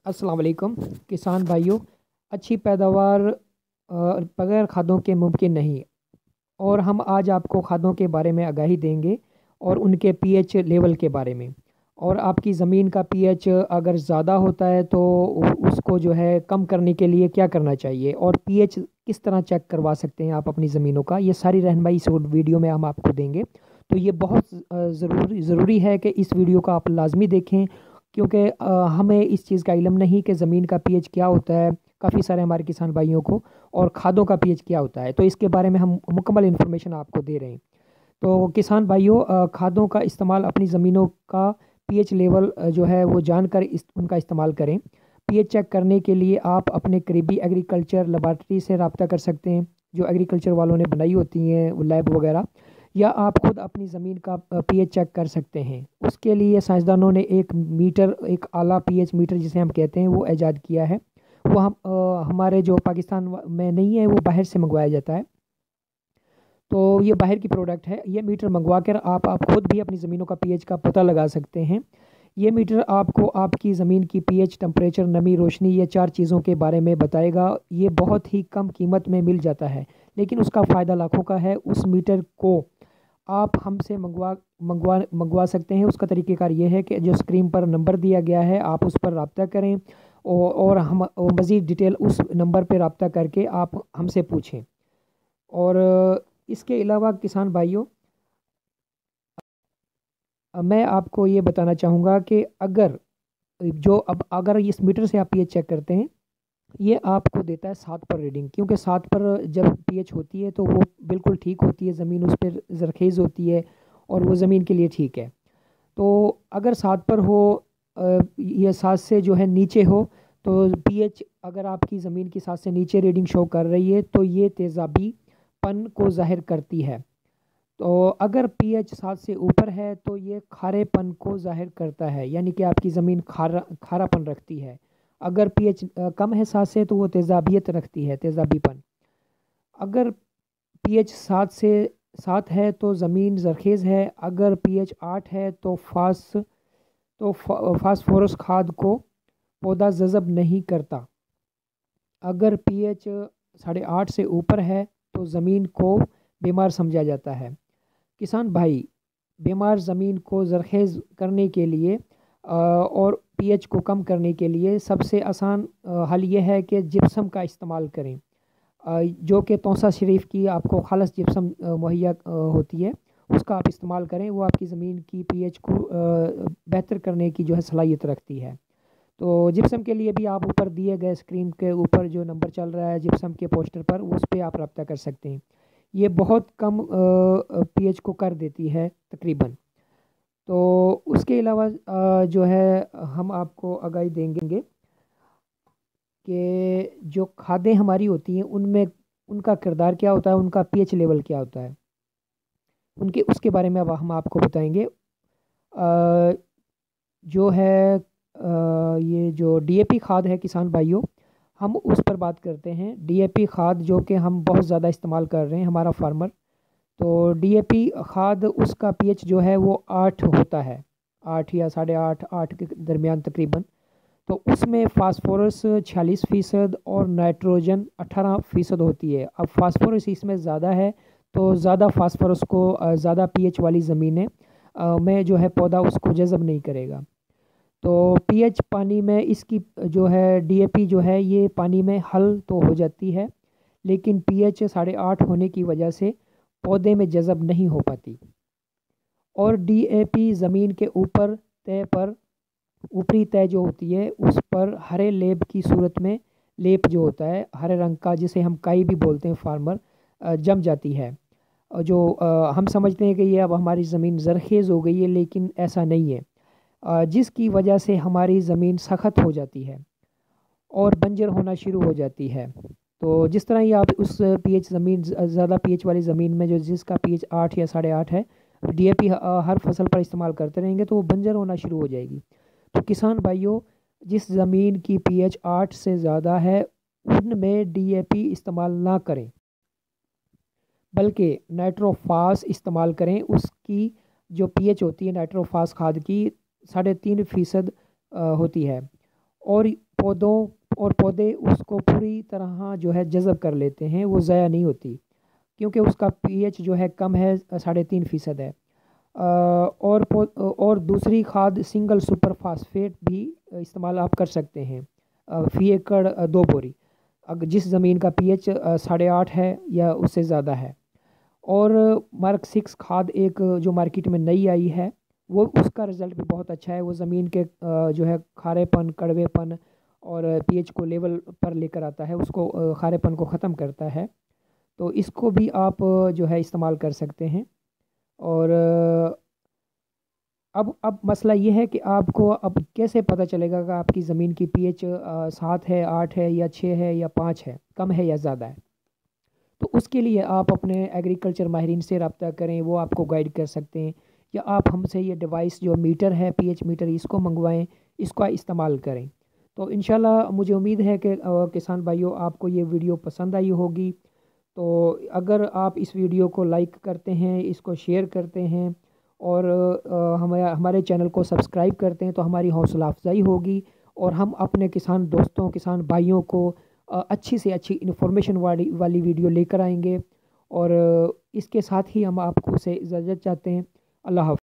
अस्सलाम वालेकुम किसान भाइयों। अच्छी पैदावार बगैर खादों के मुमकिन नहीं। और हम आज आपको खादों के बारे में आगाही देंगे और उनके पीएच लेवल के बारे में। और आपकी ज़मीन का पीएच अगर ज़्यादा होता है तो उसको जो है कम करने के लिए क्या करना चाहिए और पीएच किस तरह चेक करवा सकते हैं आप अपनी ज़मीनों का, ये सारी रहनुमाई इस वीडियो में हम आपको देंगे। तो ये बहुत ज़रूरी है कि इस वीडियो का आप लाजमी देखें, क्योंकि हमें इस चीज़ का इल्म नहीं कि ज़मीन का पीएच क्या होता है, काफ़ी सारे हमारे किसान भाइयों को, और खादों का पीएच क्या होता है। तो इसके बारे में हम मुकम्मल इन्फॉर्मेशन आपको दे रहे हैं। तो किसान भाइयों, खादों का इस्तेमाल अपनी ज़मीनों का पीएच लेवल जो है वो जानकर उनका इस्तेमाल करें। पीएच चेक करने के लिए आप अपने करीबी एग्रीकल्चर लेबॉर्ट्री से रब्ता कर सकते हैं, जो एग्रीकल्चर वालों ने बनाई होती हैं वो लैब वगैरह, या आप खुद अपनी ज़मीन का पीएच चेक कर सकते हैं। उसके लिए साइंसदानों ने एक मीटर, एक आला पीएच मीटर जिसे हम कहते हैं, वो ईजाद किया है। वो हमारे जो पाकिस्तान में नहीं है, वो बाहर से मंगवाया जाता है। तो ये बाहर की प्रोडक्ट है। ये मीटर मंगवा कर आप खुद भी अपनी ज़मीनों का पीएच का पता लगा सकते हैं। ये मीटर आपको आपकी ज़मीन की पीएच, टेम्परेचर, नमी, रोशनी, ये 4 चीज़ों के बारे में बताएगा। ये बहुत ही कम कीमत में मिल जाता है, लेकिन उसका फ़ायदा लाखों का है। उस मीटर को आप हमसे मंगवा मंगवा मंगवा सकते हैं। उसका तरीक़ेकार ये है कि जो स्क्रीन पर नंबर दिया गया है, आप उस पर रब्ता करें और हम मज़ीद डिटेल उस नंबर पर रब्ता करके आप हमसे पूछें। और इसके अलावा किसान भाइयों, मैं आपको ये बताना चाहूँगा कि अगर इस मीटर से आप पीएच चेक करते हैं, ये आपको देता है 7 पर रीडिंग, क्योंकि 7 पर जब पीएच होती है तो वो बिल्कुल ठीक होती है, ज़मीन उस पर ज़रखेज़ होती है और वो ज़मीन के लिए ठीक है। तो अगर 7 पर हो या 7 से जो है नीचे हो, तो पीएच अगर आपकी ज़मीन की 7 से नीचे रीडिंग शो कर रही है तो ये तेज़ाबीपन को ज़ाहिर करती है। तो अगर पीएच 7 से ऊपर है तो ये खारेपन को ज़ाहिर करता है, यानी कि आपकी ज़मीन खारापन रखती है। अगर पीएच कम है 7 से तो वो तेज़ाबियत रखती है, तेज़ाबीपन। अगर पीएच 7 है तो ज़मीन ज़रखेज़ है। अगर पीएच 8 है तो फास्फोरस खाद को पौधा जज़ब नहीं करता। अगर पीएच 8.5 से ऊपर है तो ज़मीन को बीमार समझा जाता है। किसान भाई, बीमार ज़मीन को ज़रखेज़ करने के लिए और पीएच को कम करने के लिए सबसे आसान हल ये है कि जिप्सम का इस्तेमाल करें, जो कि तौसा शरीफ की आपको खालस जिप्सम मुहैया होती है, उसका आप इस्तेमाल करें। वो आपकी ज़मीन की पीएच को बेहतर करने की जो है सलाहियत रखती है। तो जिप्सम के लिए भी आप ऊपर दिए गए स्क्रीन के ऊपर जो नंबर चल रहा है जिप्सम के पोस्टर पर, उस पर आप रब्ता कर सकते हैं। ये बहुत कम पीएच को कर देती है तकरीबन। तो उसके अलावा जो है हम आपको आगाही देंगे कि जो खादें हमारी होती हैं उनमें उनका किरदार क्या होता है, उनका पीएच लेवल क्या होता है, उनके उसके बारे में अब हम आपको बताएंगे। जो है ये जो डीएपी खाद है किसान भाइयों, हम उस पर बात करते हैं। डीएपी खाद जो कि हम बहुत ज़्यादा इस्तेमाल कर रहे हैं, हमारा फार्मर। तो डीएपी खाद, उसका पीएच जो है वो 8 होता है, 8 या 8.5, 8 के दरमियान तकरीबन। तो उसमें फास्फोरस 46% और नाइट्रोजन 18% होती है। अब फास्फोरस इसमें ज़्यादा है, तो ज़्यादा फास्फोरस को ज़्यादा पीएच वाली ज़मीनें में जो है पौधा उसको जज़ब नहीं करेगा। तो पीएच पानी में इसकी जो है डीएपी जो है ये पानी में हल तो हो जाती है, लेकिन पीएच 8.5 होने की वजह से पौधे में जज़ब नहीं हो पाती। और डीएपी ज़मीन के ऊपर तय पर, ऊपरी तय जो होती है उस पर हरे लेप की सूरत में, लेप जो होता है हरे रंग का, जिसे हम काई भी बोलते हैं फार्मर, जम जाती है। और जो हम समझते हैं कि ये अब हमारी ज़मीन ज़रखेज़ हो गई है, लेकिन ऐसा नहीं है। जिसकी वजह से हमारी ज़मीन सख्त हो जाती है और बंजर होना शुरू हो जाती है। तो जिस तरह ही आप उस पीएच ज़मीन, ज़्यादा पीएच वाली ज़मीन में जो जिसका पीएच 8 या 8.5 है, डीएपी हर फसल पर इस्तेमाल करते रहेंगे तो वो बंजर होना शुरू हो जाएगी। तो किसान भाइयों, जिस ज़मीन की पीएच 8 से ज़्यादा है उनमें डीएपी इस्तेमाल ना करें, बल्कि नाइट्रोफास इस्तेमाल करें। उसकी जो पीएच होती है नाइट्रोफास खाद की 3.5% होती है। और पौधे उसको पूरी तरह जो है जज़ब कर लेते हैं, वो ज़ाया नहीं होती, क्योंकि उसका पीएच जो है कम है, 3.5% है। और दूसरी खाद सिंगल सुपर फास्फेट भी इस्तेमाल आप कर सकते हैं, फी एकड़ 2 बोरी, अगर जिस ज़मीन का पीएच 8.5 है या उससे ज़्यादा है। और मार्क 6 खाद एक जो मार्केट में नई आई है, वो उसका रिज़ल्ट भी बहुत अच्छा है। वो ज़मीन के जो है खारेपन, कड़वेपन और पीएच को लेवल पर लेकर आता है, उसको खारेपन को ख़त्म करता है। तो इसको भी आप जो है इस्तेमाल कर सकते हैं। और अब मसला ये है कि आपको अब कैसे पता चलेगा कि आपकी ज़मीन की पीएच 7 है, 8 है या 6 है या 5 है, कम है या ज़्यादा है। तो उसके लिए आप अपने एग्रीकल्चर माहिरीन से रब्ता करें, वो आपको गाइड कर सकते हैं। या आप हमसे ये डिवाइस जो मीटर है, पीएच मीटर, इसको मंगवाएं, इसका इस्तेमाल करें। तो इंशाल्लाह मुझे उम्मीद है कि किसान भाइयों आपको ये वीडियो पसंद आई होगी। तो अगर आप इस वीडियो को लाइक करते हैं, इसको शेयर करते हैं और हमारे चैनल को सब्सक्राइब करते हैं, तो हमारी हौसला अफजाई होगी और हम अपने किसान दोस्तों, किसान भाइयों को अच्छी से अच्छी इन्फॉर्मेशन वाली वाली वीडियो लेकर आएंगे। और इसके साथ ही हम आपको से इजाज़त चाहते हैं। अल्लाह हाफ़िज़।